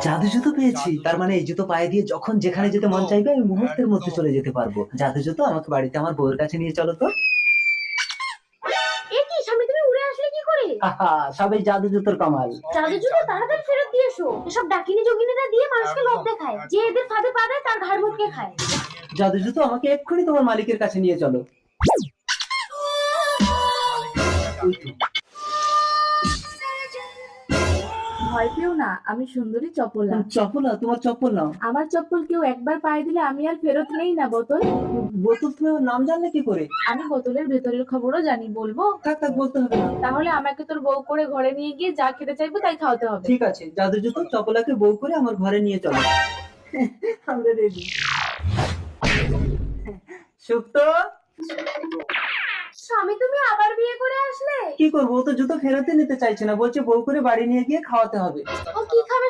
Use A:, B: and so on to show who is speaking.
A: জাদু জুতো পেয়েছি, তার মানে এই জুতো পায়ে দিয়ে যখন যেখানে যেতে মন চাইবে আমি মুহূর্তের মধ্যে চলে যেতে পারবো। জাদু জুতো, আমাকে বাড়িতে আমার বউয়ের কাছে নিয়ে চলো তো।
B: এ কি স্বামী, তুমি উড়ে আসলে কি করে?
A: আহা, সবাই জাদু জুতোর কামাল।
B: জাদু জুতো তাড়াতাড়ি ফেরত দিয়ে এসো। এসব ডাকিনী যোগিনীরা দিয়ে মানুষকে লোভ দেখায়, যে এদের ফাঁদে পা দেয় তার ঘাড় মুটকে খায়।
A: জাদু জুতো, আমাকে এক্ষুনি তোমার মালিকের কাছে নিয়ে চলো। ওই তো।
C: ভয় পেও না, আমি সুন্দরী চপলা।
A: চপ্পল নাও, তোমার চপ্পল নাও।
C: আমার চপ্পল কেউ একবার পায়ে দিলে আমি আর ফেরত নেই না। বোতল,
A: বোতল, তুমি আমার নাম জানলে কি করে?
C: আমি বোতলের ভেতরের খবরও জানি। বলবো?
A: থাক থাক, বলতে হবে না।
C: তাহলে আমাকে তোর বউ করে ঘরে নিয়ে গিয়ে যা খেতে চাইবো তাই খাওয়াতে হবে।
A: ঠিক আছে, জাদু জুতো, চপলাকে বউ করে আমার ঘরে নিয়ে চলো। আমরা রেডি। সুপ্ত,
B: স্বামী, তুমি আবার বিয়ে করে আসলে?
A: কি করবো? ও তো জুতো ফেরতে নিতে চাইছে না, বলছে বউ করে বাড়ি নিয়ে গিয়ে খাওয়াতে হবে।
B: ও কি খাবে